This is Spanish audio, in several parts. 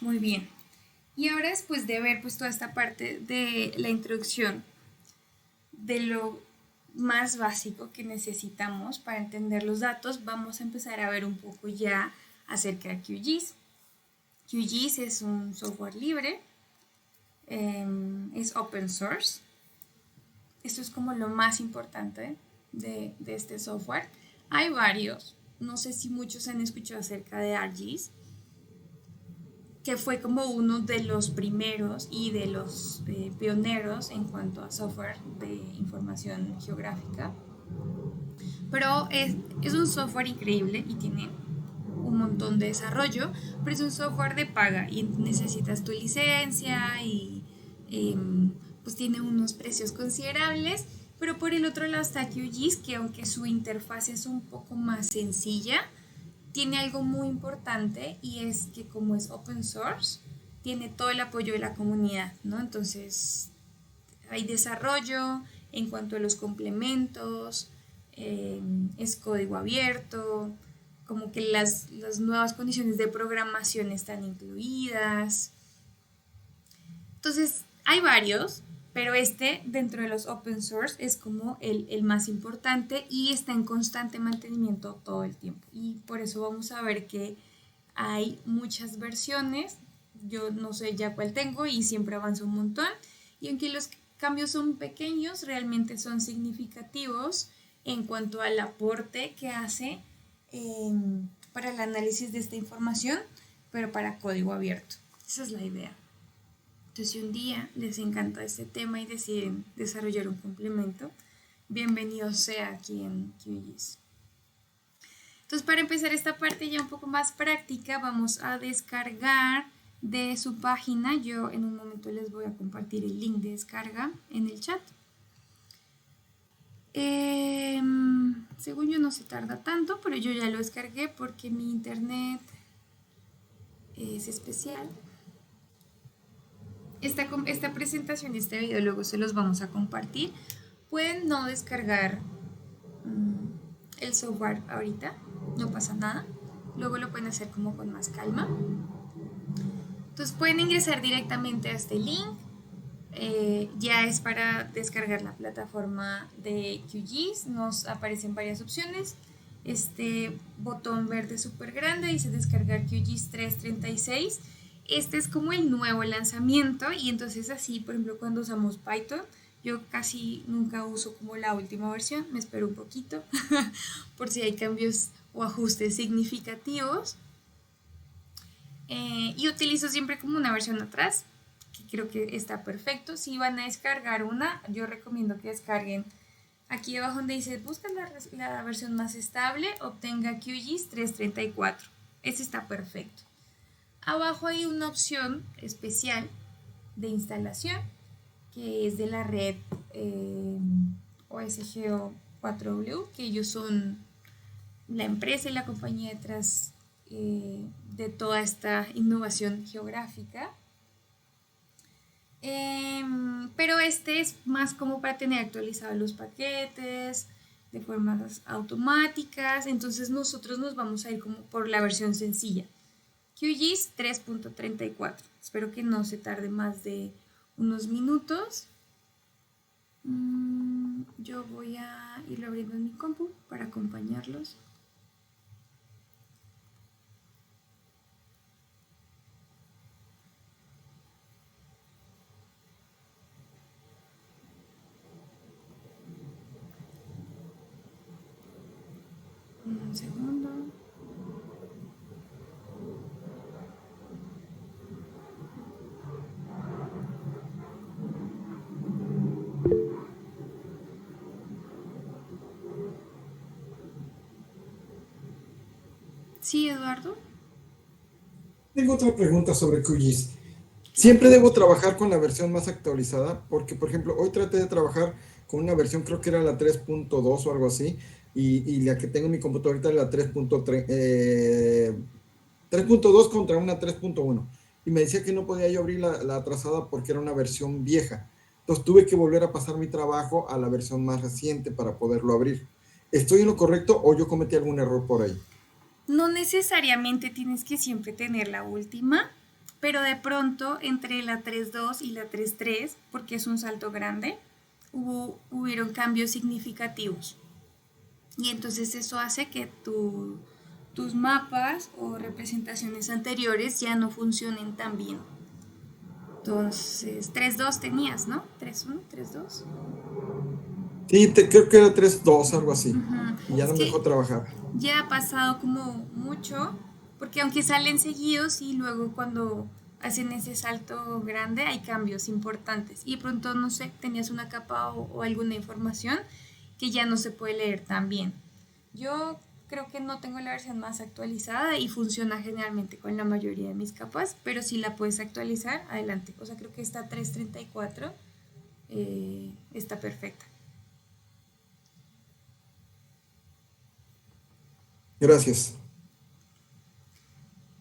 Muy bien. Y ahora después de ver pues toda esta parte de la introducción de lo más básico que necesitamos para entender los datos, vamos a empezar a ver un poco ya acerca de QGIS. QGIS es un software libre, es open source. Esto es como lo más importante de este software. Hay varios, no sé si muchos han escuchado acerca de ArcGIS, que fue como uno de los primeros y de los pioneros en cuanto a software de información geográfica. Pero es un software increíble y tiene un montón de desarrollo, pero es un software de paga y necesitas tu licencia y eh, pues tiene unos precios considerables. Pero por el otro lado está QGIS, que aunque su interfaz es un poco más sencilla, tiene algo muy importante y es que como es open source, tiene todo el apoyo de la comunidad, ¿no? Entonces hay desarrollo en cuanto a los complementos, es código abierto, como que las nuevas condiciones de programación están incluidas. Entonces, hay varios, pero este dentro de los open source es como el más importante y está en constante mantenimiento todo el tiempo. Y por eso vamos a ver que hay muchas versiones. Yo no sé ya cuál tengo y siempre avanzo un montón. Y aunque los cambios son pequeños, realmente son significativos en cuanto al aporte que hace eh, para el análisis de esta información, pero para código abierto. Esa es la idea. Entonces, si un día les encanta este tema y deciden desarrollar un complemento, bienvenido sea aquí en QGIS. Entonces, para empezar esta parte ya un poco más práctica, vamos a descargar de su página. Yo en un momento les voy a compartir el link de descarga en el chat. Según yo no se tarda tanto, pero yo ya lo descargué porque mi internet es especial. Esta presentación y este video luego se los vamos a compartir. Pueden no descargar el software ahorita, no pasa nada. Luego lo pueden hacer como con más calma. Entonces pueden ingresar directamente a este link. Ya es para descargar la plataforma de QGIS. Nos aparecen varias opciones. Este botón verde súper grande dice descargar QGIS 3.36. Este es como el nuevo lanzamiento y entonces así, por ejemplo, cuando usamos Python, yo casi nunca uso como la última versión, me espero un poquito por si hay cambios o ajustes significativos. Y utilizo siempre como una versión atrás, que creo que está perfecto. Si van a descargar una, yo recomiendo que descarguen aquí debajo donde dice busca la versión más estable, obtenga QGIS 3.34. Ese está perfecto. Abajo hay una opción especial de instalación que es de la red OSGeo 4W, que ellos son la empresa y la compañía detrás de toda esta innovación geográfica. Pero este es más como para tener actualizados los paquetes de formas automáticas. Entonces nosotros nos vamos a ir como por la versión sencilla. QGIS 3.34. Espero que no se tarde más de unos minutos. Yo voy a irlo abriendo en mi compu para acompañarlos. Un segundo. Sí, Eduardo. Tengo otra pregunta sobre QGIS. ¿Siempre debo trabajar con la versión más actualizada? Porque, por ejemplo, hoy traté de trabajar con una versión, creo que era la 3.2 o algo así, y la que tengo en mi computadora ahorita es la 3.2 contra una 3.1. Y me decía que no podía yo abrir la atrasada porque era una versión vieja. Entonces tuve que volver a pasar mi trabajo a la versión más reciente para poderlo abrir. ¿Estoy en lo correcto o yo cometí algún error por ahí? No necesariamente tienes que siempre tener la última. pero de pronto entre la 3.2 y la 3.3, porque es un salto grande, hubieron cambios significativos. Y entonces eso hace que tus mapas o representaciones anteriores ya no funcionen tan bien. Entonces, 3.2 tenías, ¿no? 3.1, 3.2. Sí, creo que era 3.2, algo así. Y ya Es no me que dejó trabajar. ya ha pasado como mucho, porque aunque salen seguidos y luego cuando hacen ese salto grande hay cambios importantes y de pronto, no sé, tenías una capa o alguna información que ya no se puede leer tan bien. Yo creo que no tengo la versión más actualizada y funciona generalmente con la mayoría de mis capas, pero si la puedes actualizar, adelante. O sea, creo que esta 3.34 está perfecta. Gracias.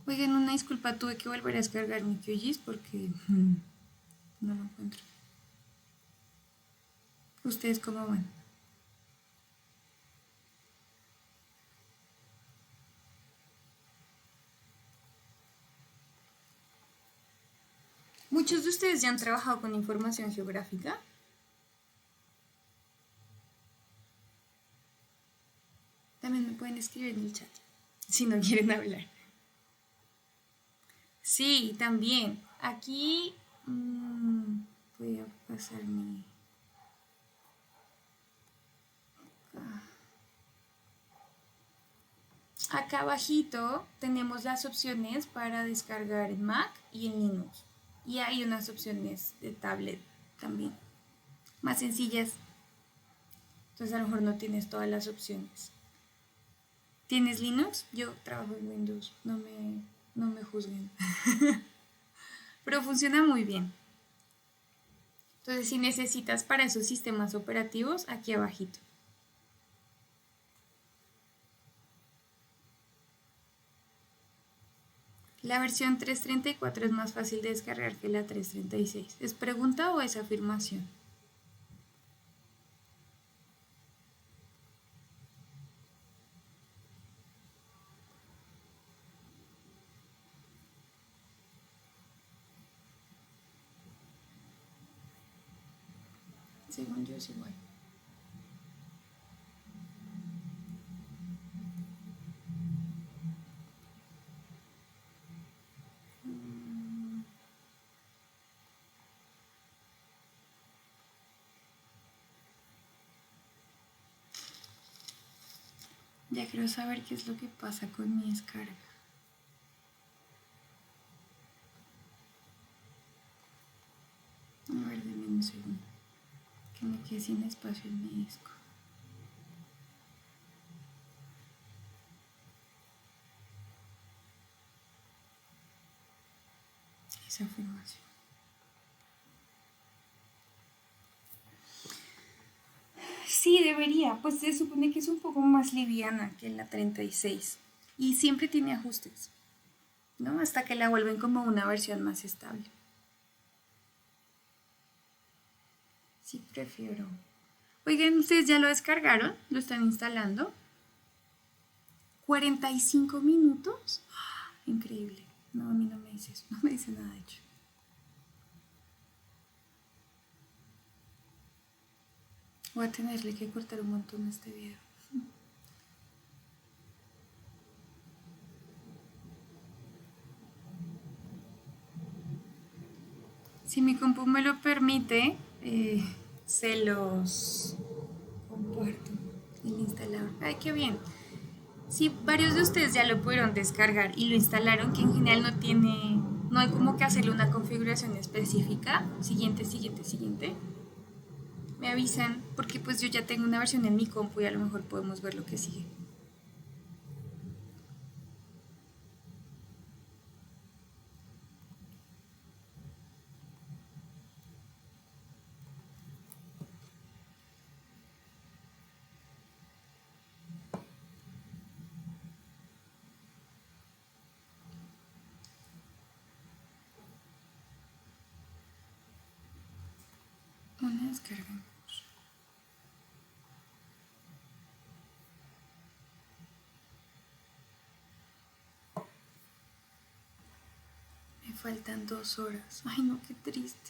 Oigan, una disculpa, tuve que volver a descargar mi QGIS porque no lo encuentro. ¿Ustedes cómo van? Muchos de ustedes ya han trabajado con información geográfica. También me pueden escribir en el chat si no quieren hablar. Sí, también. Aquí voy a pasar mi... Acá abajito tenemos las opciones para descargar en Mac y en Linux. Y hay unas opciones de tablet también, más sencillas. Entonces a lo mejor no tienes todas las opciones. ¿Tienes Linux? Yo trabajo en Windows, no me juzguen. Pero funciona muy bien. Entonces si necesitas para esos sistemas operativos, aquí abajito. La versión 3.34 es más fácil de descargar que la 3.36. ¿Es pregunta o es afirmación? Según yo es igual. Ya quiero saber qué es lo que pasa con mi descarga. A ver, denme un segundo. Que me quede sin espacio en mi disco. Esa afirmación. Sí, debería. Pues se supone que es un poco más liviana que la 36. Y siempre tiene ajustes, ¿no? Hasta que la vuelven como una versión más estable. Sí, prefiero. Oigan, ¿ustedes ya lo descargaron? ¿Lo están instalando? ¿45 minutos? Increíble. No, a mí no me dice eso. No me dice nada de hecho. Voy a tenerle que cortar un montón este video. Si mi compu me lo permite, se los comparto. El instalador. Ay, qué bien. Si varios de ustedes ya lo pudieron descargar y lo instalaron, que en general no hay como que hacerle una configuración específica. Siguiente, siguiente, siguiente. Me avisan, porque pues yo ya tengo una versión en mi compu y a lo mejor podemos ver lo que sigue. Una descarga. Me faltan 2 horas. Ay, no, qué triste.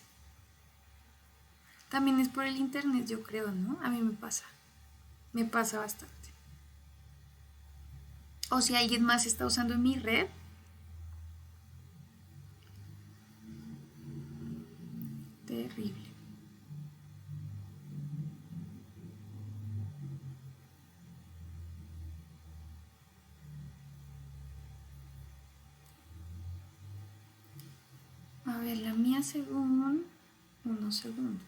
También es por el internet, yo creo, ¿no? A mí me pasa. Me pasa bastante. O si alguien más está usando mi red. Terrible. A ver, la mía según unos segundos.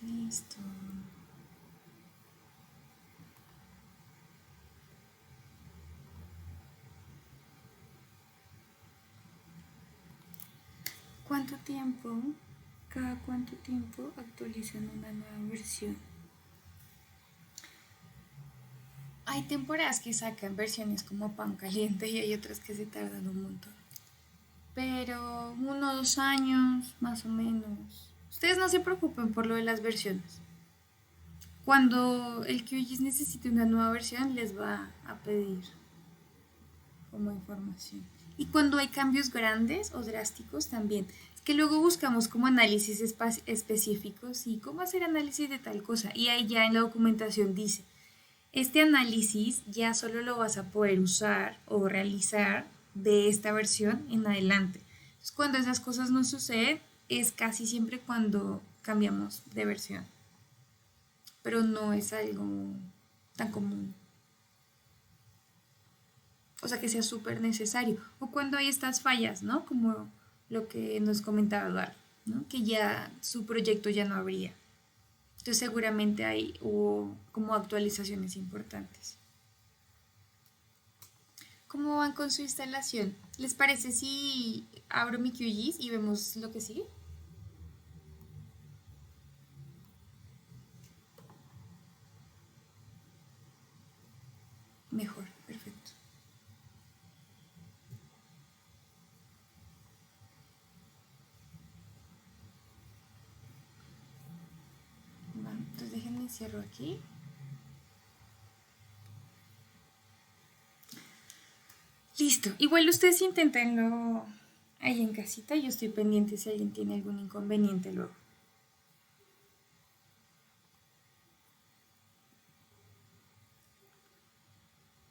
Listo. ¿Cuánto tiempo? ¿Cada cuánto tiempo actualizan una nueva versión? Hay temporadas que sacan versiones como pan caliente y hay otras que se tardan un montón. Pero 1 o 2 años, más o menos. Ustedes no se preocupen por lo de las versiones. Cuando el QGIS necesite una nueva versión, les va a pedir como información. Y cuando hay cambios grandes o drásticos también. Es que luego buscamos como análisis específicos y cómo hacer análisis de tal cosa. Y ahí ya en la documentación dice, este análisis ya solo lo vas a poder usar o realizar de esta versión en adelante. Entonces, cuando esas cosas no suceden, es casi siempre cuando cambiamos de versión. Pero no es algo tan común. O sea, que sea súper necesario. O cuando hay estas fallas, ¿no? Como lo que nos comentaba Eduardo, ¿no? Que ya su proyecto ya no habría. Entonces seguramente hubo como actualizaciones importantes. ¿Cómo van con su instalación? ¿Les parece si abro mi QGIS y vemos lo que sigue? Mejor, perfecto. Va, entonces déjenme cierro aquí. Listo. Igual ustedes inténtenlo ahí en casita. Yo estoy pendiente si alguien tiene algún inconveniente luego.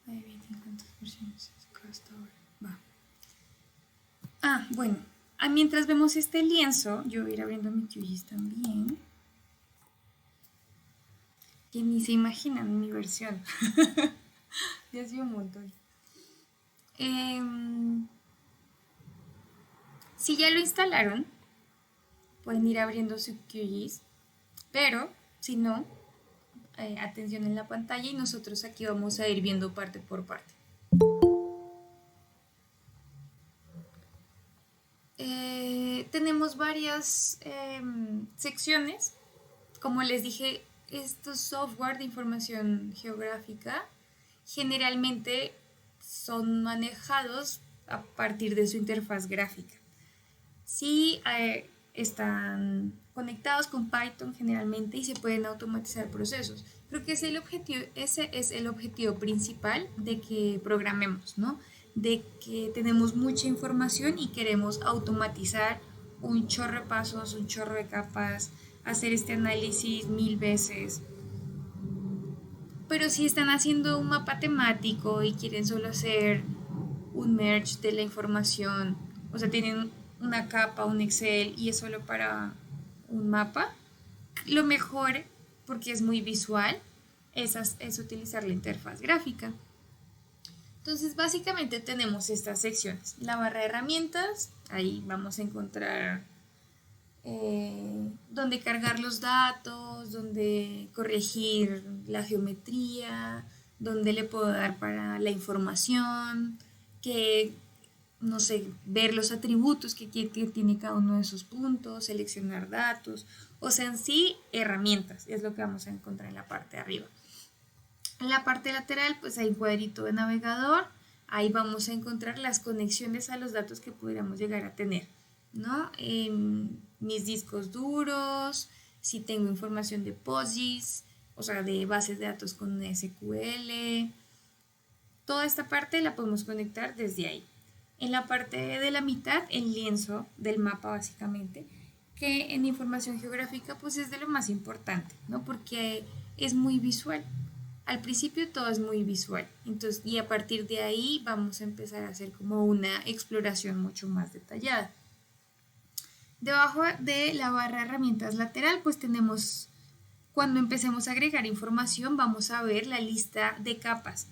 Ahí vienen cuántas versiones hasta ahora. Va. Ah, bueno. Mientras vemos este lienzo, yo voy a ir abriendo mi QGIS también. Que ni se imaginan mi versión. Ya sido un montón. Si ya lo instalaron, pueden ir abriendo su QGIS, pero si no, atención en la pantalla y nosotros aquí vamos a ir viendo parte por parte. Tenemos varias secciones. Como les dije, estos software de información geográfica generalmente son manejados a partir de su interfaz gráfica. Sí, están conectados con Python generalmente y se pueden automatizar procesos. Creo que ese es el objetivo principal de que programemos, ¿no? De que tenemos mucha información y queremos automatizar un chorro de pasos, un chorro de capas, hacer este análisis 1000 veces. Pero si están haciendo un mapa temático y quieren solo hacer un merge de la información, o sea, tienen una capa, un Excel y es solo para un mapa, lo mejor, porque es muy visual, es utilizar la interfaz gráfica. Entonces, básicamente tenemos estas secciones. La barra de herramientas, ahí vamos a encontrar donde cargar los datos, donde corregir la geometría, donde le puedo dar para la información, que, no sé, ver los atributos que tiene cada uno de esos puntos, seleccionar datos, o sea, en sí, herramientas, es lo que vamos a encontrar en la parte de arriba. En la parte lateral, pues hay un cuadrito de navegador, ahí vamos a encontrar las conexiones a los datos que pudiéramos llegar a tener, ¿no? Mis discos duros, si tengo información de POSIX, o sea, de bases de datos con SQL, toda esta parte la podemos conectar desde ahí. En la parte de la mitad, el lienzo del mapa básicamente, que en información geográfica pues es de lo más importante, ¿no? Porque es muy visual. Al principio todo es muy visual, entonces, y a partir de ahí vamos a empezar a hacer como una exploración mucho más detallada. Debajo de la barra de herramientas lateral pues tenemos, cuando empecemos a agregar información vamos a ver la lista de capas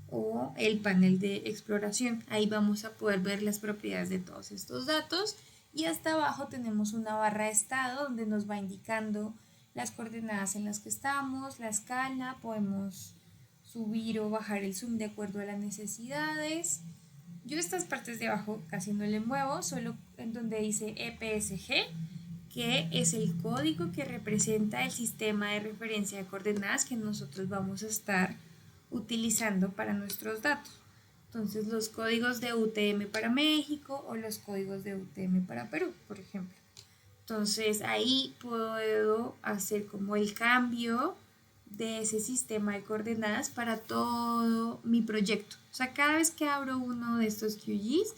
o el panel de exploración. Ahí vamos a poder ver las propiedades de todos estos datos y hasta abajo tenemos una barra de estado donde nos va indicando las coordenadas en las que estamos, la escala, podemos subir o bajar el zoom de acuerdo a las necesidades. Yo estas partes de abajo casi no le muevo, solo en donde dice EPSG, que es el código que representa el sistema de referencia de coordenadas que nosotros vamos a estar utilizando para nuestros datos. Entonces los códigos de UTM para México o los códigos de UTM para Perú, por ejemplo. Entonces ahí puedo hacer como el cambio de ese sistema de coordenadas para todo mi proyecto. O sea, cada vez que abro uno de estos QGIS,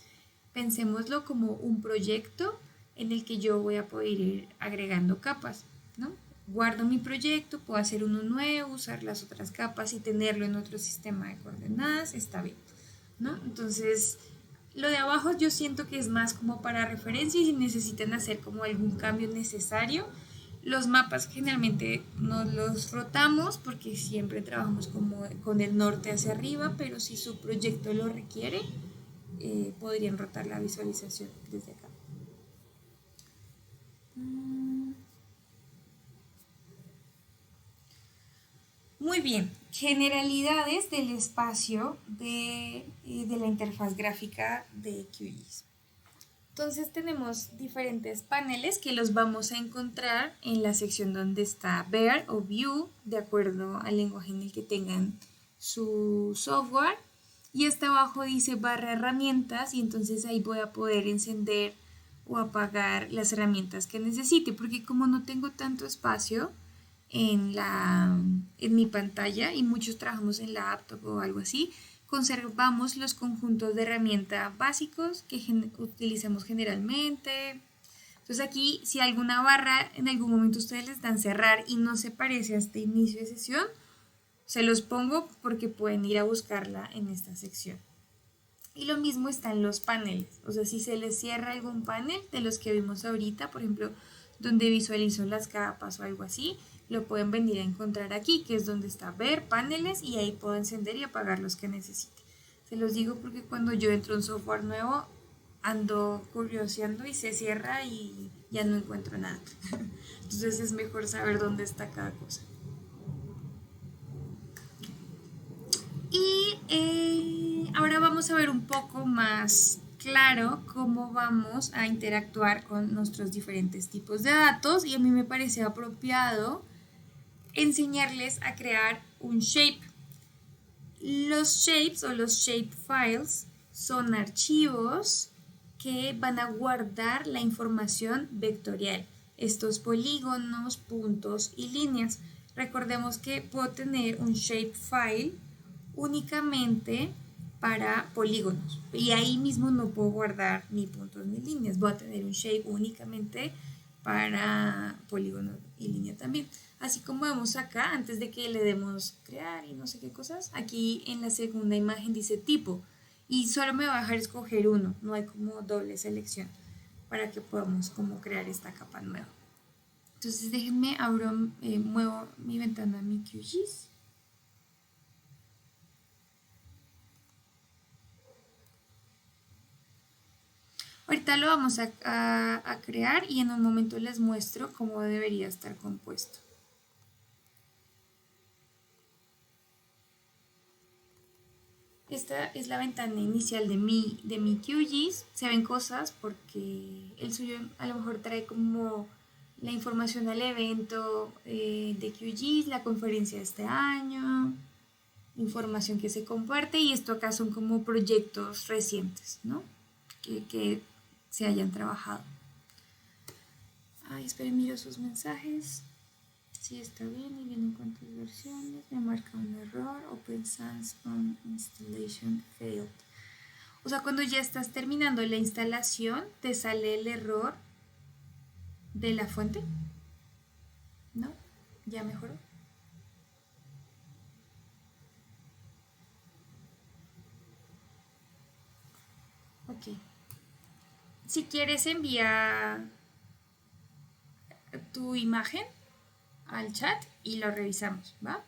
pensémoslo como un proyecto en el que yo voy a poder ir agregando capas, ¿no? Guardo mi proyecto, puedo hacer uno nuevo, usar las otras capas y tenerlo en otro sistema de coordenadas, está bien, ¿no? Entonces, lo de abajo yo siento que es más como para referencia y si necesitan hacer como algún cambio necesario. Los mapas generalmente nos los rotamos porque siempre trabajamos como con el norte hacia arriba, pero si su proyecto lo requiere, podrían rotar la visualización desde acá. Muy bien, generalidades del espacio de la interfaz gráfica de QGIS. Entonces tenemos diferentes paneles que los vamos a encontrar en la sección donde está Bear o View, de acuerdo al lenguaje en el que tengan su software. Y hasta abajo dice barra herramientas y entonces ahí voy a poder encender o apagar las herramientas que necesite, porque como no tengo tanto espacio en mi pantalla y muchos trabajamos en la laptop o algo así, conservamos los conjuntos de herramienta básicos que utilizamos generalmente. Entonces aquí, si alguna barra en algún momento ustedes les dan cerrar y no se parece a este inicio de sesión, se los pongo porque pueden ir a buscarla en esta sección. Y lo mismo está en los paneles. O sea, si se les cierra algún panel de los que vimos ahorita, por ejemplo, donde visualizo las capas o algo así, lo pueden venir a encontrar aquí, que es donde está ver paneles y ahí puedo encender y apagar los que necesite. Se los digo porque cuando yo entro a un software nuevo, ando curioseando y se cierra y ya no encuentro nada. Entonces es mejor saber dónde está cada cosa. Y ahora vamos a ver un poco más claro cómo vamos a interactuar con nuestros diferentes tipos de datos y a mí me parece apropiado enseñarles a crear un shape. Los shapes o los shape files son archivos que van a guardar la información vectorial, estos polígonos, puntos y líneas. Recordemos que puedo tener un shape file únicamente para polígonos y ahí mismo no puedo guardar ni puntos ni líneas, voy a tener un shape únicamente para polígono y línea también. Así como vemos acá, antes de que le demos crear y no sé qué cosas, aquí en la segunda imagen dice tipo y solo me va a dejar escoger uno, no hay como doble selección para que podamos como crear esta capa nueva. Entonces déjenme, muevo mi ventana a mi QGIS. Ahorita lo vamos a crear y en un momento les muestro cómo debería estar compuesto. Esta es la ventana inicial de mi QGIS. Se ven cosas porque el suyo a lo mejor trae como la información al evento de QGIS, la conferencia de este año, información que se comparte, y esto acá son como proyectos recientes, ¿no? Que se hayan trabajado. Ay, esperen, miro sus mensajes. Sí, está bien. Y vienen cuántas versiones. Me marca un error. Open Sandstorm Installation Failed. O sea, cuando ya estás terminando la instalación, te sale el error de la fuente. ¿No? ¿Ya mejoró? Ok. Si quieres envía tu imagen al chat y lo revisamos, ¿va?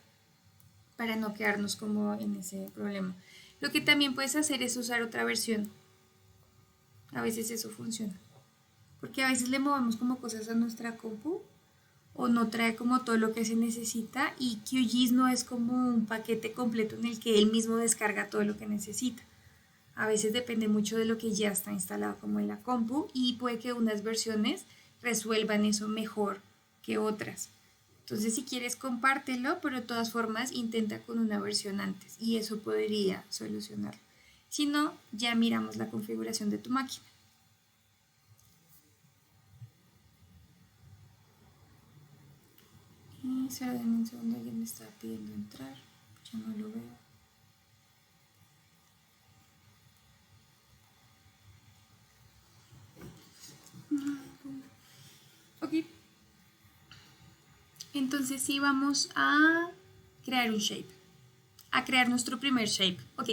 Para no quedarnos como en ese problema. Lo que también puedes hacer es usar otra versión. A veces eso funciona. Porque a veces le movemos como cosas a nuestra compu o no trae como todo lo que se necesita, y QGIS no es como un paquete completo en el que él mismo descarga todo lo que necesita. A veces depende mucho de lo que ya está instalado como en la compu, y puede que unas versiones resuelvan eso mejor que otras. Entonces, si quieres, compártelo, pero de todas formas intenta con una versión antes y eso podría solucionarlo. Si no, ya miramos la configuración de tu máquina. Y solo denme un segundo, alguien me está pidiendo entrar. Ya no lo veo. Ok. Entonces sí, vamos a crear un shape. A crear nuestro primer shape. Ok.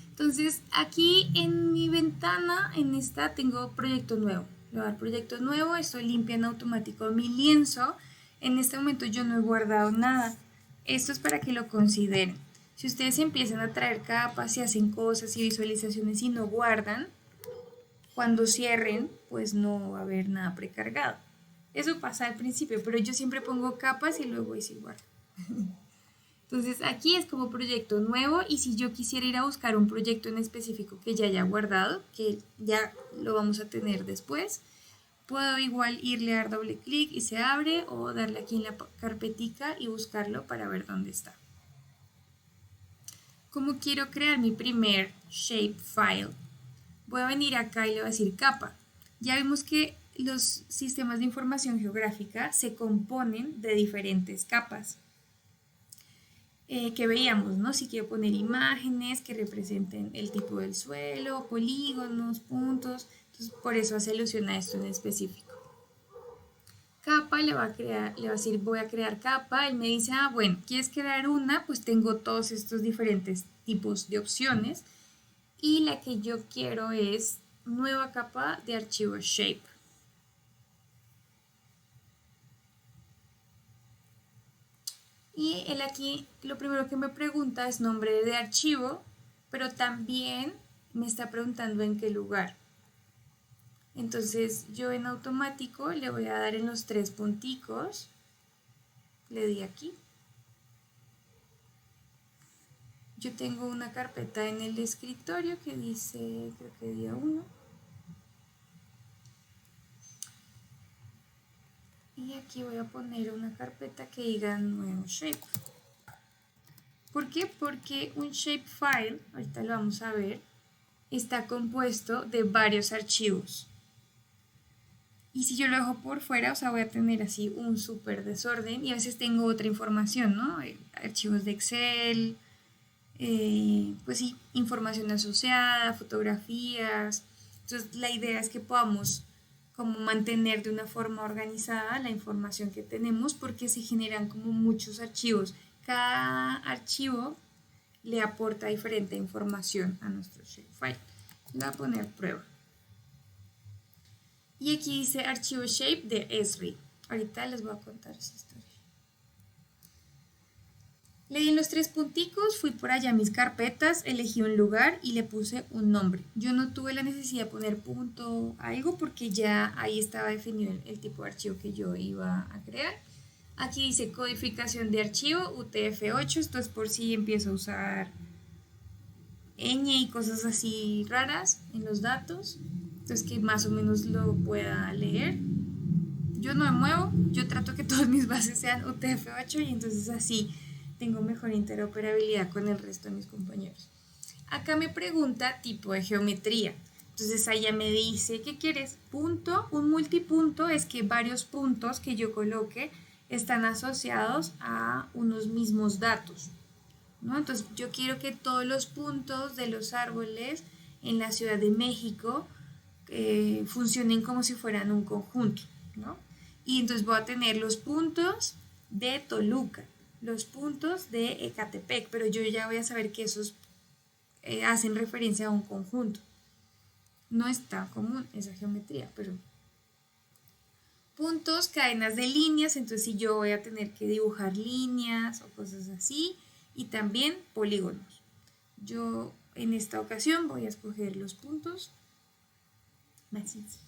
Entonces aquí en mi ventana, en esta, tengo proyecto nuevo. Le voy a dar proyecto nuevo. Esto limpia en automático mi lienzo. En este momento yo no he guardado nada. Esto es para que lo consideren. Si ustedes empiezan a traer capas y hacen cosas y visualizaciones y no guardan, cuando cierren, pues no va a haber nada precargado. Eso pasa al principio, pero yo siempre pongo capas y luego es igual. Entonces aquí es como proyecto nuevo, y si yo quisiera ir a buscar un proyecto en específico que ya haya guardado, que ya lo vamos a tener después, puedo igual irle a dar doble clic y se abre, o darle aquí en la carpetica y buscarlo para ver dónde está. Como quiero crear mi primer shapefile, voy a venir acá y le voy a decir capa. Ya vimos que los sistemas de información geográfica se componen de diferentes capas que veíamos, ¿no? Si quiero poner imágenes que representen el tipo del suelo, polígonos, puntos, entonces por eso hace alusión a esto en específico. Capa le va a decir voy a crear capa. Él me dice, ah, bueno, ¿quieres crear una? Pues tengo todos estos diferentes tipos de opciones, y la que yo quiero es nueva capa de archivo shape. Y él aquí lo primero que me pregunta es nombre de archivo, pero también me está preguntando en qué lugar. Entonces yo en automático le voy a dar en los tres punticos, le di aquí. Yo tengo una carpeta en el escritorio que dice, creo que día 1. Y aquí voy a poner una carpeta que diga nuevo shape. ¿Por qué? Porque un shapefile, ahorita lo vamos a ver, está compuesto de varios archivos. Y si yo lo dejo por fuera, o sea, voy a tener así un súper desorden, y a veces tengo otra información, ¿no? Archivos de Excel, pues sí, información asociada, fotografías. Entonces la idea es que podamos como mantener de una forma organizada la información que tenemos, porque se generan como muchos archivos. Cada archivo le aporta diferente información a nuestro shapefile. Le voy a poner prueba. Y aquí dice archivo shape de Esri. Ahorita les voy a contar esa historia. Le di en los tres punticos, fui por allá a mis carpetas, elegí un lugar y le puse un nombre. Yo no tuve la necesidad de poner punto algo porque ya ahí estaba definido el tipo de archivo que yo iba a crear. Aquí dice codificación de archivo UTF-8, esto es por si empiezo a usar ñ y cosas así raras en los datos, entonces que más o menos lo pueda leer. Yo no me muevo, yo trato que todas mis bases sean UTF-8 y entonces así tengo mejor interoperabilidad con el resto de mis compañeros. Acá me pregunta tipo de geometría. Entonces allá me dice, ¿qué quieres? Punto. Un multipunto es que varios puntos que yo coloque están asociados a unos mismos datos, ¿no? Entonces yo quiero que todos los puntos de los árboles en la Ciudad de México funcionen como si fueran un conjunto, ¿no? Y entonces voy a tener los puntos de Toluca, los puntos de Ecatepec, pero yo ya voy a saber que esos hacen referencia a un conjunto. No está común esa geometría, pero puntos, cadenas de líneas, entonces si yo voy a tener que dibujar líneas o cosas así, y también polígonos. Yo en esta ocasión voy a escoger los puntos más sencillo.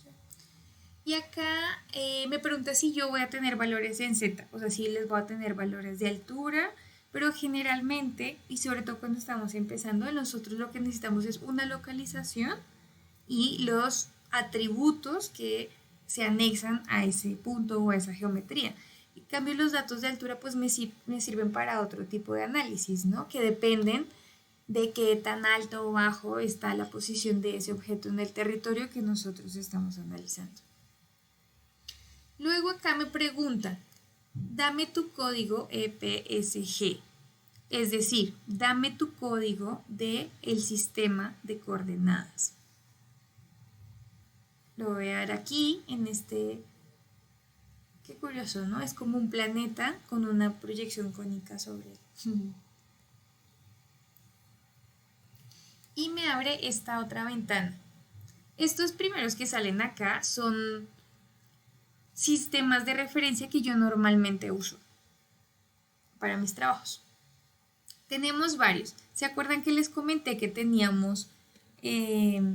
Y acá me pregunta si yo voy a tener valores en Z, o sea, si les voy a tener valores de altura, pero generalmente, y sobre todo cuando estamos empezando, nosotros lo que necesitamos es una localización y los atributos que se anexan a ese punto o a esa geometría. En cambio, los datos de altura pues me sirven para otro tipo de análisis, ¿no? Que dependen de qué tan alto o bajo está la posición de ese objeto en el territorio que nosotros estamos analizando. Luego acá me pregunta, dame tu código EPSG, es decir, dame tu código del sistema de coordenadas. Lo voy a dar aquí en este, qué curioso, ¿no? Es como un planeta con una proyección cónica sobre él. Y me abre esta otra ventana. Estos primeros que salen acá son sistemas de referencia que yo normalmente uso para mis trabajos. Tenemos varios. ¿Se acuerdan que les comenté que teníamos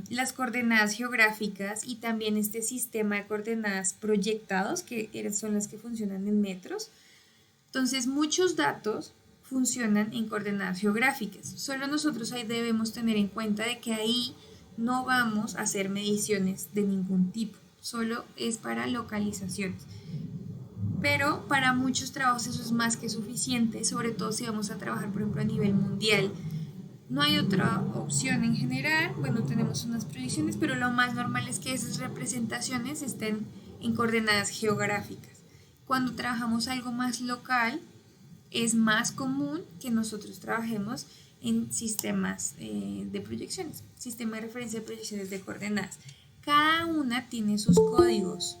las coordenadas geográficas y también este sistema de coordenadas proyectados que son las que funcionan en metros? Entonces muchos datos funcionan en coordenadas geográficas. Solo nosotros ahí debemos tener en cuenta de que ahí no vamos a hacer mediciones de ningún tipo, solo es para localizaciones. Pero para muchos trabajos eso es más que suficiente, sobre todo si vamos a trabajar, por ejemplo, a nivel mundial. No hay otra opción en general, bueno, tenemos unas proyecciones, pero lo más normal es que esas representaciones estén en coordenadas geográficas. Cuando trabajamos algo más local, es más común que nosotros trabajemos en sistemas de proyecciones, sistema de referencia de proyecciones de coordenadas. Cada una tiene sus códigos.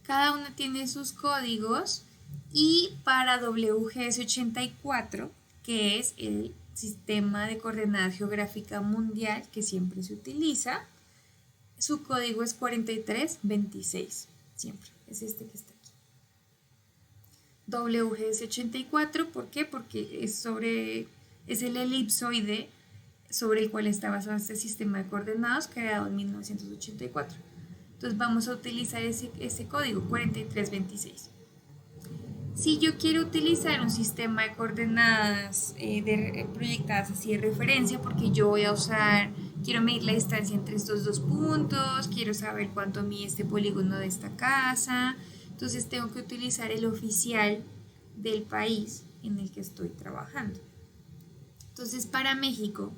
Cada una tiene sus códigos y para WGS84, que es el sistema de coordenada geográfica mundial que siempre se utiliza, su código es 4326, siempre, es este que está aquí. WGS84, ¿por qué? Porque es el elipsoide sobre el cual está basado este sistema de coordenadas creado en 1984. Entonces vamos a utilizar ese código 4326. Si yo quiero utilizar un sistema de coordenadas proyectadas así de referencia, porque yo voy a quiero medir la distancia entre estos dos puntos, quiero saber cuánto mide este polígono de esta casa, entonces tengo que utilizar el oficial del país en el que estoy trabajando. Entonces para México,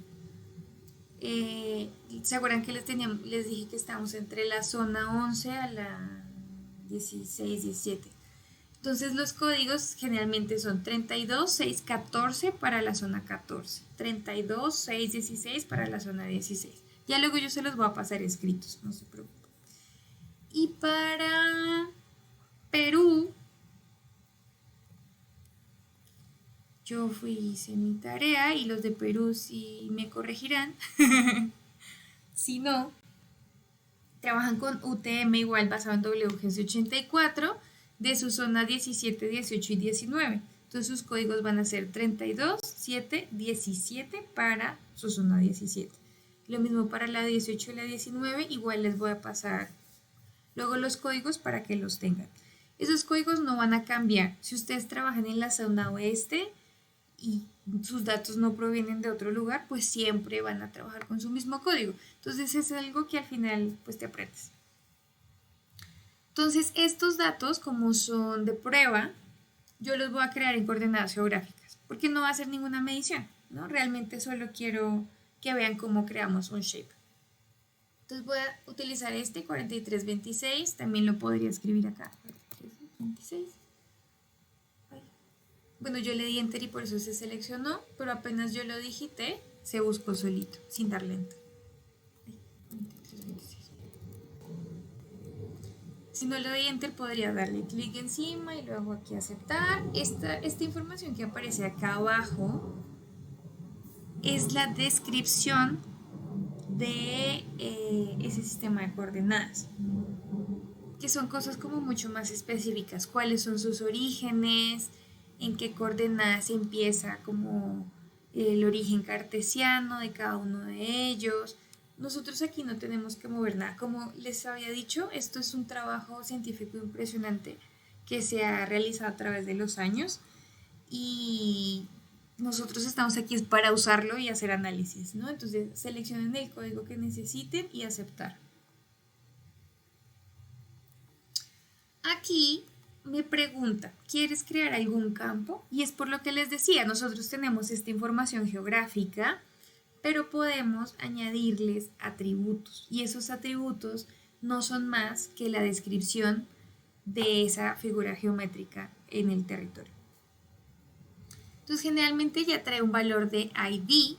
¿se acuerdan que les dije que estamos entre la zona 11 a la 16, 17? Entonces los códigos generalmente son 32.614 para la zona 14, 32.616 para la zona 16. Ya luego yo se los voy a pasar escritos, no se preocupen. Y para Perú, yo hice mi tarea y los de Perú sí me corregirán. Si no, trabajan con UTM igual basado en WGS84 de su zona 17, 18 y 19. Entonces sus códigos van a ser 32, 7, 17 para su zona 17. Lo mismo para la 18 y la 19, igual les voy a pasar luego los códigos para que los tengan. Esos códigos no van a cambiar. Si ustedes trabajan en la zona oeste y sus datos no provienen de otro lugar, pues siempre van a trabajar con su mismo código. Entonces es algo que al final pues te aprendes. Entonces estos datos, como son de prueba, yo los voy a crear en coordenadas geográficas, porque no va a hacer ninguna medición, ¿no? Realmente solo quiero que vean cómo creamos un shape. Entonces voy a utilizar este 4326, también lo podría escribir acá. 4326. Bueno, yo le di enter y por eso se seleccionó, pero apenas yo lo digité, se buscó solito, sin darle enter. 4326. Si no le doy enter, podría darle clic encima y luego aquí aceptar. Esta información que aparece acá abajo es la descripción de ese sistema de coordenadas, que son cosas como mucho más específicas, cuáles son sus orígenes, en qué coordenadas empieza como el origen cartesiano de cada uno de ellos. Nosotros aquí no tenemos que mover nada. Como les había dicho, esto es un trabajo científico impresionante que se ha realizado a través de los años y nosotros estamos aquí para usarlo y hacer análisis, ¿no? Entonces seleccionen el código que necesiten y aceptar. Aquí me pregunta, ¿quieres crear algún campo? Y es por lo que les decía, nosotros tenemos esta información geográfica, pero podemos añadirles atributos y esos atributos no son más que la descripción de esa figura geométrica en el territorio. Entonces generalmente ya trae un valor de ID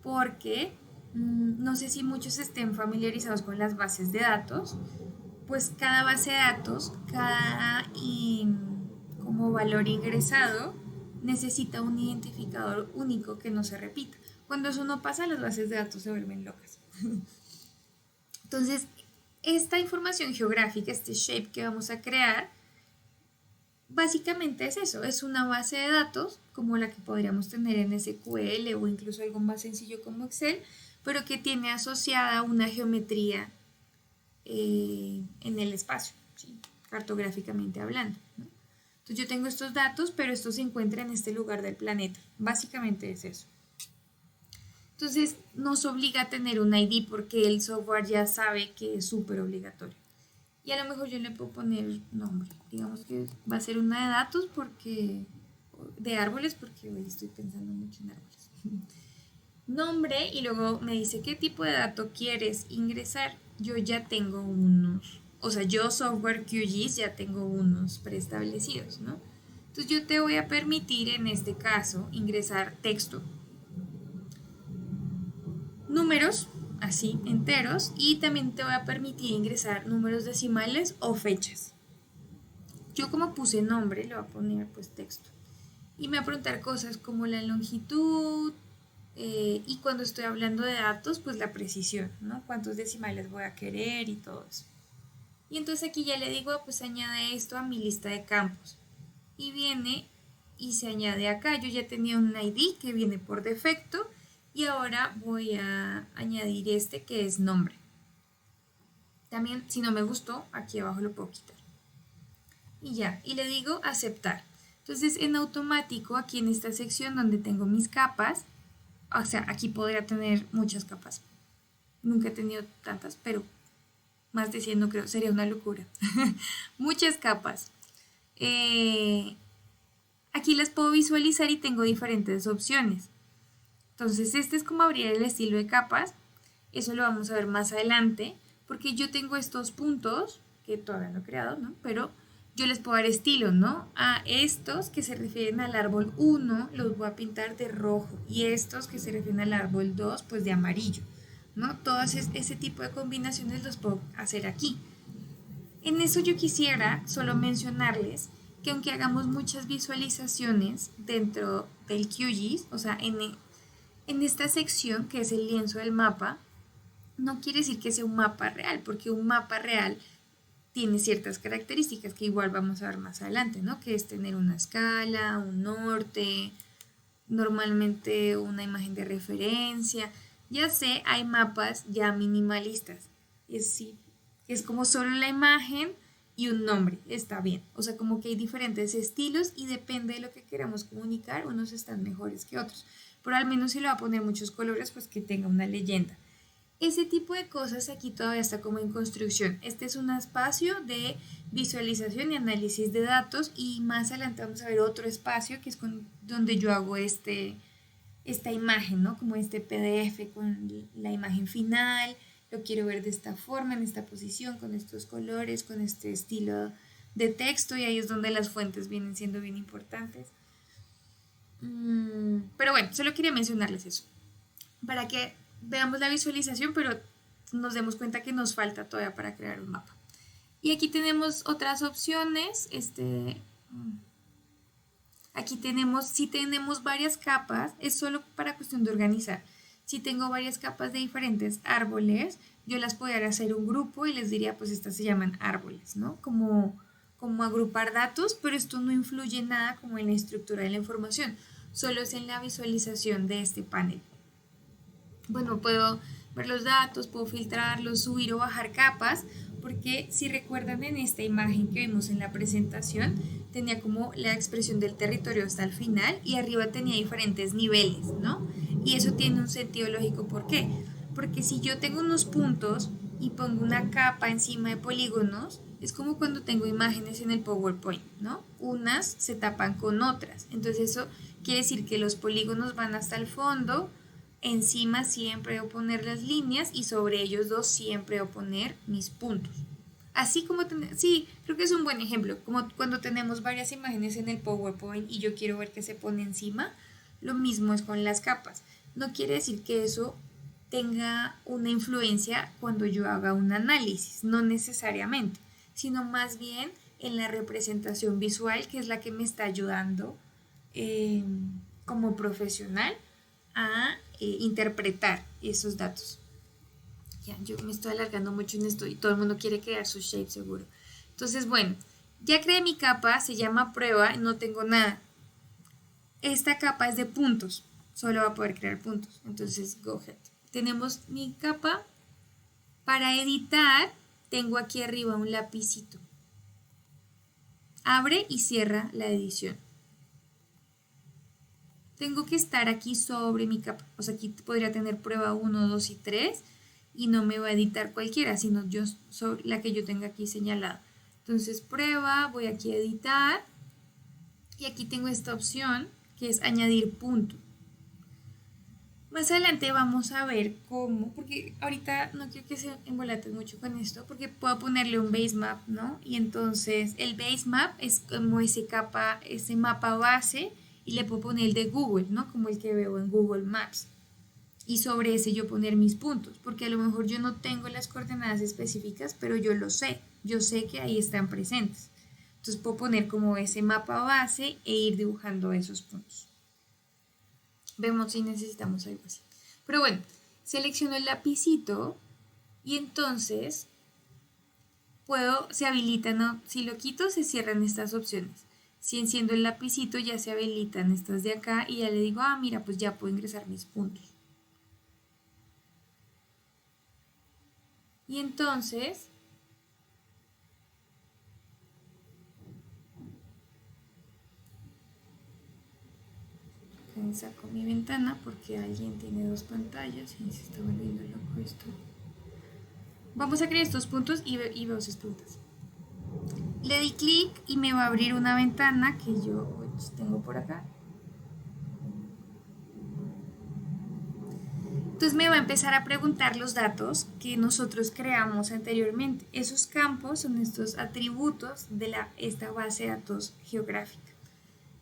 porque no sé si muchos estén familiarizados con las bases de datos, pues cada base de datos, cada como valor ingresado necesita un identificador único que no se repita. Cuando eso no pasa, las bases de datos se vuelven locas. Entonces, esta información geográfica, este shape que vamos a crear, básicamente es eso, es una base de datos como la que podríamos tener en SQL o incluso algo más sencillo como Excel, pero que tiene asociada una geometría en el espacio, ¿sí? Cartográficamente hablando, ¿no? Entonces yo tengo estos datos, pero esto se encuentra en este lugar del planeta. Básicamente es eso. Entonces nos obliga a tener un ID porque el software ya sabe que es súper obligatorio. Y a lo mejor yo le puedo poner nombre. Digamos que va a ser una de datos porque de árboles porque hoy estoy pensando mucho en árboles. Nombre y luego me dice qué tipo de dato quieres ingresar. Yo ya tengo unos, o sea, yo software QGIS ya tengo unos preestablecidos, ¿no? Entonces yo te voy a permitir en este caso ingresar texto, números, así, enteros, y también te voy a permitir ingresar números decimales o fechas. Yo como puse nombre, le voy a poner pues texto. Y me va a preguntar cosas como la longitud, y cuando estoy hablando de datos, pues la precisión, ¿no? Cuántos decimales voy a querer y todo eso. Y entonces aquí ya le digo, pues añade esto a mi lista de campos. Y viene y se añade acá. Yo ya tenía un ID que viene por defecto y ahora voy a añadir este que es nombre. También si no me gustó, aquí abajo lo puedo quitar. Y ya, y le digo aceptar. Entonces en automático aquí en esta sección donde tengo mis capas, o sea, aquí podría tener muchas capas. Nunca he tenido tantas, pero más de 100 no creo, sería una locura. Muchas capas. Aquí las puedo visualizar y tengo diferentes opciones. Entonces este es como abrir el estilo de capas. Eso lo vamos a ver más adelante, porque yo tengo estos puntos, que todavía no he creado, ¿no? Pero yo les puedo dar estilo, ¿no? A estos que se refieren al árbol 1 los voy a pintar de rojo y estos que se refieren al árbol 2 pues de amarillo, ¿no? Todas ese tipo de combinaciones los puedo hacer aquí. En eso yo quisiera solo mencionarles que aunque hagamos muchas visualizaciones dentro del QGIS, o sea, en esta sección que es el lienzo del mapa, no quiere decir que sea un mapa real, porque un mapa real tiene ciertas características que igual vamos a ver más adelante, ¿no? Que es tener una escala, un norte, normalmente una imagen de referencia. Ya sé, hay mapas ya minimalistas. Sí, es como solo la imagen y un nombre, está bien. O sea, como que hay diferentes estilos y depende de lo que queramos comunicar, unos están mejores que otros. Pero al menos si le va a poner muchos colores, pues que tenga una leyenda. Ese tipo de cosas aquí todavía está como en construcción. Este es un espacio de visualización y análisis de datos y más adelante vamos a ver otro espacio que es donde yo hago esta imagen, ¿no? Como este PDF con la imagen final. Lo quiero ver de esta forma, en esta posición, con estos colores, con este estilo de texto y ahí es donde las fuentes vienen siendo bien importantes. Pero bueno, solo quería mencionarles eso, para que veamos la visualización, pero nos demos cuenta que nos falta todavía para crear un mapa. Y aquí tenemos otras opciones. Aquí tenemos, si tenemos varias capas, es solo para cuestión de organizar. Si tengo varias capas de diferentes árboles, yo las podría hacer un grupo y les diría, pues estas se llaman árboles, ¿no? Como agrupar datos, pero esto no influye nada como en la estructura de la información, solo es en la visualización de este panel. Bueno, puedo ver los datos, puedo filtrarlos, subir o bajar capas, porque si recuerdan en esta imagen que vimos en la presentación, tenía como la expresión del territorio hasta el final y arriba tenía diferentes niveles, ¿no? Y eso tiene un sentido lógico, ¿por qué? Porque si yo tengo unos puntos y pongo una capa encima de polígonos, es como cuando tengo imágenes en el PowerPoint, ¿no? Unas se tapan con otras, entonces eso quiere decir que los polígonos van hasta el fondo, encima siempre voy a poner las líneas y sobre ellos dos siempre voy a poner mis puntos. Así como, sí, creo que es un buen ejemplo, como cuando tenemos varias imágenes en el PowerPoint y yo quiero ver qué se pone encima, lo mismo es con las capas. No quiere decir que eso tenga una influencia cuando yo haga un análisis, no necesariamente, sino más bien en la representación visual, que es la que me está ayudando como profesional a interpretar esos datos. Ya, yo me estoy alargando mucho en esto y todo el mundo quiere crear su shape seguro. Entonces, bueno, ya creé mi capa, se llama prueba, no tengo nada. Esta capa es de puntos, solo va a poder crear puntos. Entonces, go ahead. Tenemos mi capa. Para editar, tengo aquí arriba un lapicito. Abre y cierra la edición. Tengo que estar aquí sobre mi capa. O sea, aquí podría tener prueba 1, 2 y 3 y no me va a editar cualquiera, sino yo sobre la que yo tenga aquí señalada. Entonces, prueba, voy aquí a editar y aquí tengo esta opción que es añadir punto. Más adelante vamos a ver cómo, porque ahorita no quiero que se embolaten mucho con esto, porque puedo ponerle un base map, ¿no? Y entonces el base map es como ese mapa base y le puedo poner el de Google, ¿no? Como el que veo en Google Maps. Y sobre ese yo poner mis puntos, porque a lo mejor yo no tengo las coordenadas específicas, pero yo sé que ahí están presentes. Entonces puedo poner como ese mapa base e ir dibujando esos puntos. Vemos si necesitamos algo así. Pero bueno, selecciono el lapicito y entonces se habilitan, ¿no? Si lo quito se cierran estas opciones. Si enciendo el lapicito ya se habilitan estas de acá y ya le digo, ah, mira, pues ya puedo ingresar mis puntos. Y entonces saco mi ventana porque alguien tiene dos pantallas y se está volviendo loco esto. Vamos a crear estos puntos y veo sus puntos. Le di clic y me va a abrir una ventana que yo tengo por acá. Entonces me va a empezar a preguntar los datos que nosotros creamos anteriormente. Esos campos son estos atributos de esta base de datos geográfica.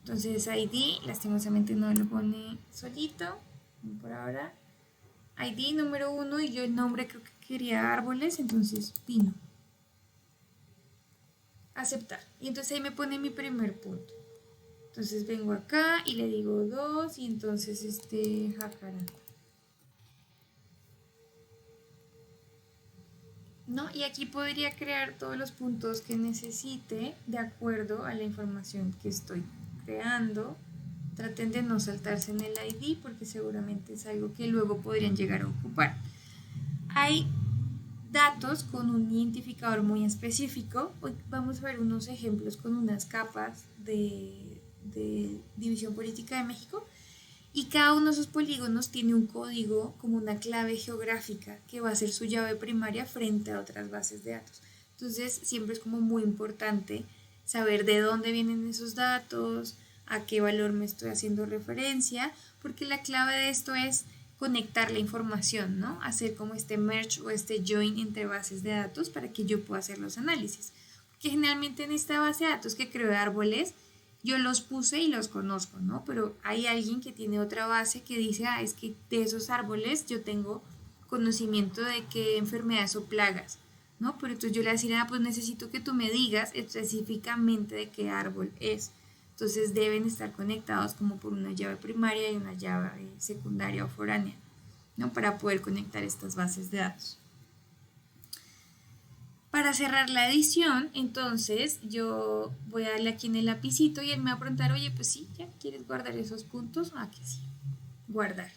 Entonces ID, lastimosamente no lo pone solito, por ahora. ID número 1 y yo el nombre creo que quería árboles, entonces pino. Aceptar. Y entonces ahí me pone mi primer punto. Entonces vengo acá y le digo 2 y entonces jacaranda. ¿no? Y aquí podría crear todos los puntos que necesite de acuerdo a la información que estoy creando. Traten de no saltarse en el ID porque seguramente es algo que luego podrían llegar a ocupar. Hay datos con un identificador muy específico. Hoy vamos a ver unos ejemplos con unas capas de división política de México. Y cada uno de esos polígonos tiene un código como una clave geográfica que va a ser su llave primaria frente a otras bases de datos. Entonces siempre es como muy importante saber de dónde vienen esos datos, a qué valor me estoy haciendo referencia, porque la clave de esto es conectar la información, ¿no? Hacer como este merge o este join entre bases de datos para que yo pueda hacer los análisis. Porque generalmente en esta base de datos que creo de árboles, yo los puse y los conozco, ¿no? Pero hay alguien que tiene otra base que dice, es que de esos árboles yo tengo conocimiento de qué enfermedades o plagas, ¿no? Pero entonces yo le decía, pues necesito que tú me digas específicamente de qué árbol es. Entonces deben estar conectados como por una llave primaria y una llave secundaria o foránea, ¿no? Para poder conectar estas bases de datos. Para cerrar la edición, entonces yo voy a darle aquí en el lapicito y él me va a preguntar, oye, pues sí, ¿ya quieres guardar esos puntos? Que sí, guardar.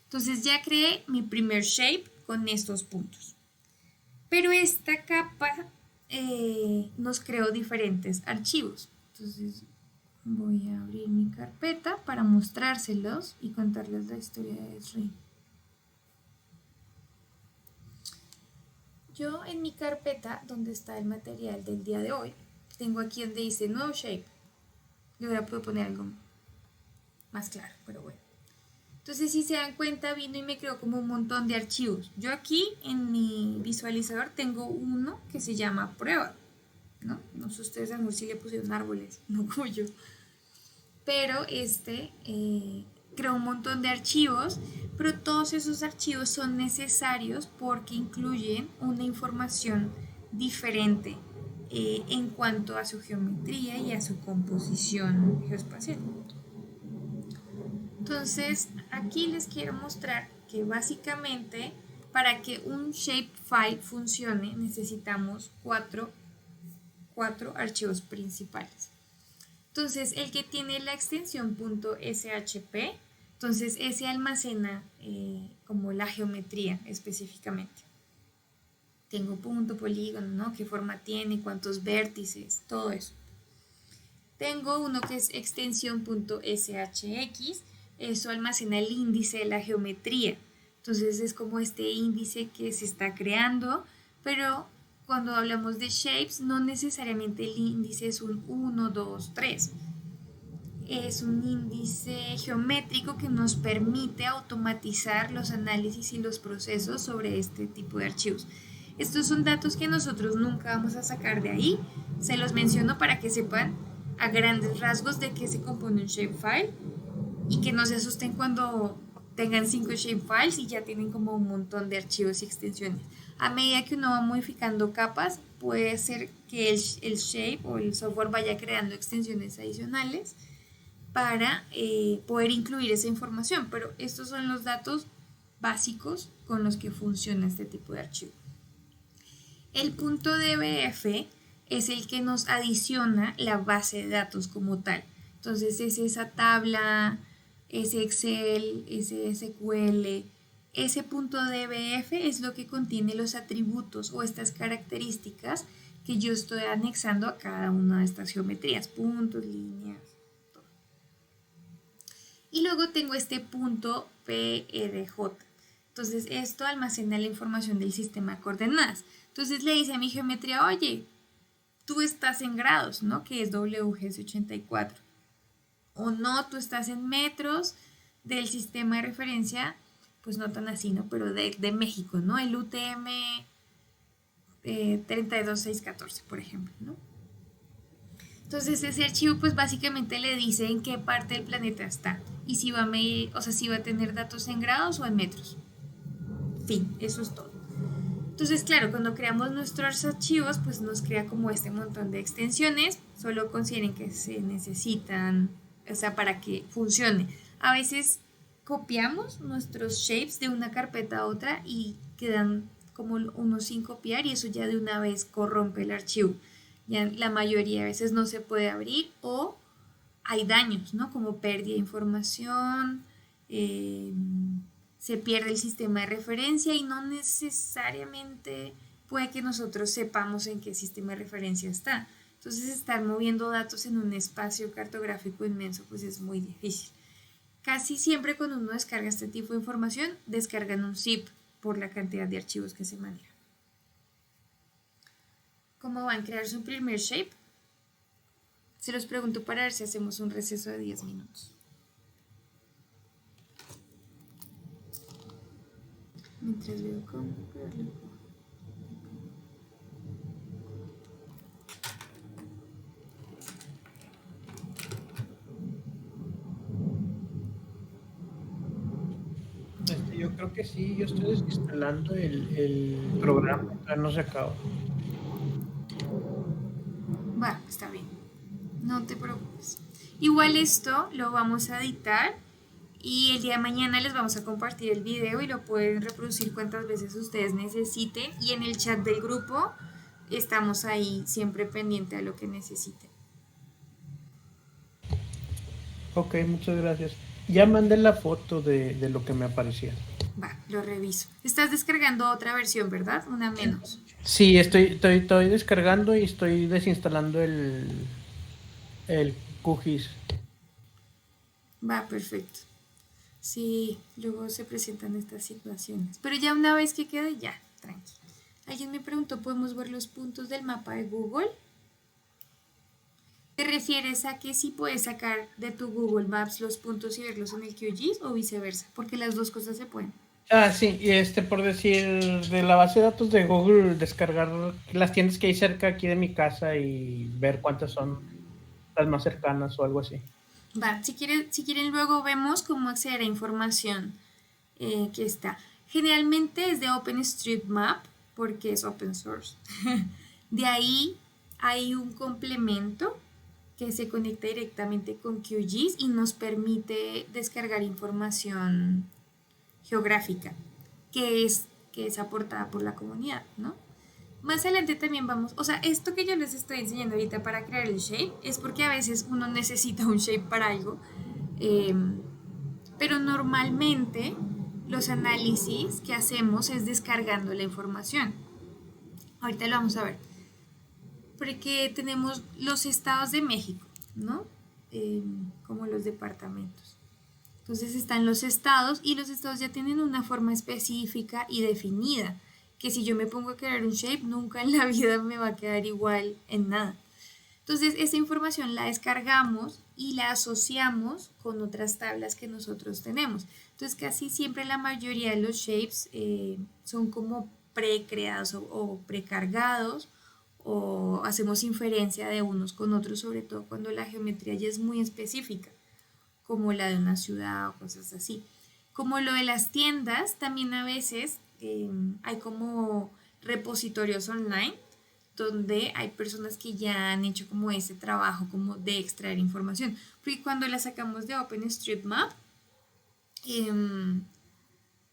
Entonces ya creé mi primer shape con estos puntos. Pero esta capa nos creó diferentes archivos. Entonces voy a abrir mi carpeta para mostrárselos y contarles la historia de Sri. Yo en mi carpeta, donde está el material del día de hoy, tengo aquí donde dice nuevo shape. Yo ahora puedo poner algo más claro, pero bueno. Entonces, si se dan cuenta, vino y me creó como un montón de archivos. Yo aquí en mi visualizador tengo uno que se llama prueba, ¿no? No sé ustedes a lo mejor si le pusieron árboles, no como yo. Pero creó un montón de archivos, pero todos esos archivos son necesarios porque incluyen una información diferente en cuanto a su geometría y a su composición geoespacial. Entonces, aquí les quiero mostrar que básicamente para que un shapefile funcione necesitamos cuatro archivos principales. Entonces, el que tiene la extensión .shp, entonces ese almacena como la geometría específicamente. Tengo punto, polígono, ¿no? ¿Qué forma tiene? ¿Cuántos vértices? Todo eso. Tengo uno que es extensión .shx, eso almacena el índice de la geometría. Entonces es como este índice que se está creando, pero cuando hablamos de shapes no necesariamente el índice es un 1, 2, 3. Es un índice geométrico que nos permite automatizar los análisis y los procesos sobre este tipo de archivos. Estos son datos que nosotros nunca vamos a sacar de ahí. Se los menciono para que sepan a grandes rasgos de qué se compone un shapefile y que no se asusten cuando tengan 5 shapefiles y ya tienen como un montón de archivos y extensiones. A medida que uno va modificando capas, puede ser que el shape o el software vaya creando extensiones adicionales para poder incluir esa información, pero estos son los datos básicos con los que funciona este tipo de archivo. El punto .dbf es el que nos adiciona la base de datos como tal. Entonces es esa tabla, ese Excel, ese SQL. Ese punto .dbf es lo que contiene los atributos o estas características que yo estoy anexando a cada una de estas geometrías, puntos, líneas, todo. Y luego tengo este punto PRJ. Entonces esto almacena la información del sistema de coordenadas. Entonces le dice a mi geometría, oye, tú estás en grados, ¿no? Que es WGS84. O no, tú estás en metros del sistema de referencia, pues no tan así, ¿no? Pero de México, ¿no? El UTM 32614, por ejemplo, ¿no? Entonces ese archivo pues básicamente le dice en qué parte del planeta está y si va a medir, o sea, si va a tener datos en grados o en metros. Fin, eso es todo. Entonces, claro, cuando creamos nuestros archivos, pues nos crea como este montón de extensiones. Solo consideren que se necesitan, o sea, para que funcione. A veces copiamos nuestros shapes de una carpeta a otra y quedan como uno sin copiar y eso ya de una vez corrompe el archivo. Ya la mayoría de veces no se puede abrir o hay daños, ¿no? Como pérdida de información, eh, se pierde el sistema de referencia y no necesariamente puede que nosotros sepamos en qué sistema de referencia está. Entonces estar moviendo datos en un espacio cartográfico inmenso pues es muy difícil. Casi siempre cuando uno descarga este tipo de información, descargan un zip por la cantidad de archivos que se manejan. ¿Cómo van a crear su primer shape? Se los pregunto para ver si hacemos un receso de 10 minutos. Mientras veo cómo crearlo. Yo creo que sí, yo estoy desinstalando el programa, todavía no se acaba. Bueno, está bien. No te preocupes. Igual esto lo vamos a editar y el día de mañana les vamos a compartir el video y lo pueden reproducir cuantas veces ustedes necesiten. Y en el chat del grupo estamos ahí siempre pendiente a lo que necesiten. Ok, muchas gracias. Ya mandé la foto de lo que me aparecía. Va, lo reviso. Estás descargando otra versión, ¿verdad? Una menos. Sí, estoy descargando y estoy desinstalando el QGIS. Va, perfecto. Sí, luego se presentan estas situaciones. Pero ya una vez que quede, ya, tranqui. Alguien me preguntó, ¿podemos ver los puntos del mapa de Google? ¿Te refieres a que si puedes sacar de tu Google Maps los puntos y verlos en el QGIS o viceversa? Porque las dos cosas se pueden. Ah, sí, y por decir, de la base de datos de Google, descargar las tiendas que hay cerca aquí de mi casa y ver cuántas son las más cercanas o algo así. Va, si quieren luego vemos cómo acceder a información que está. Generalmente es de OpenStreetMap porque es open source. De ahí hay un complemento que se conecta directamente con QGIS y nos permite descargar información geográfica que es aportada por la comunidad, ¿no? Más adelante también vamos, o sea, esto que yo les estoy enseñando ahorita para crear el shape es porque a veces uno necesita un shape para algo, eh, pero normalmente los análisis que hacemos es descargando la información. Ahorita lo vamos a ver. Porque tenemos los estados de México, ¿no? Como los departamentos. Entonces están los estados y los estados ya tienen una forma específica y definida, que si yo me pongo a crear un shape, nunca en la vida me va a quedar igual en nada. Entonces esta información la descargamos y la asociamos con otras tablas que nosotros tenemos. Entonces casi siempre la mayoría de los shapes son como precreados o precargados o hacemos inferencia de unos con otros, sobre todo cuando la geometría ya es muy específica, como la de una ciudad o cosas así. Como lo de las tiendas, también a veces hay como repositorios online donde hay personas que ya han hecho como ese trabajo como de extraer información. Porque cuando la sacamos de OpenStreetMap,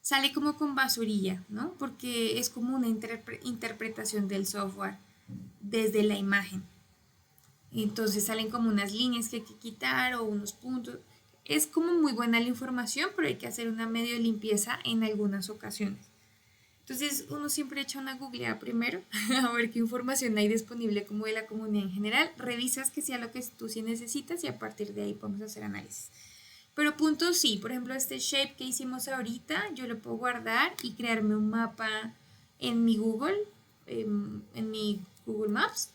sale como con basurilla, ¿no? Porque es como una interpretación del software desde la imagen. Entonces salen como unas líneas que hay que quitar o unos puntos. Es como muy buena la información, pero hay que hacer una medio limpieza en algunas ocasiones. Entonces uno siempre echa una googleada primero a ver qué información hay disponible como de la comunidad en general. Revisas que sea lo que tú sí necesitas y a partir de ahí podemos hacer análisis. Pero puntos sí, por ejemplo este shape que hicimos ahorita, yo lo puedo guardar y crearme un mapa en mi Google, en mi Google Maps.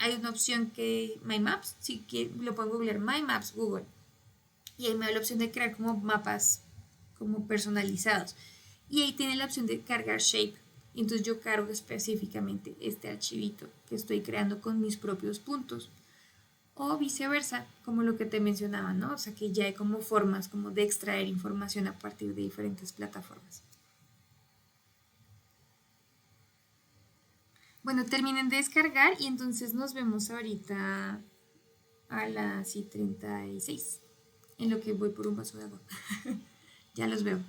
Hay una opción que My Maps, sí que lo puedo googlear My Maps Google. Y ahí me da la opción de crear como mapas como personalizados. Y ahí tiene la opción de cargar shape. Y entonces yo cargo específicamente este archivito que estoy creando con mis propios puntos. O viceversa, como lo que te mencionaba, ¿no? O sea que ya hay como formas como de extraer información a partir de diferentes plataformas. Bueno, terminen de descargar y entonces nos vemos ahorita a las 36 en lo que voy por un vaso de agua. Ya los veo.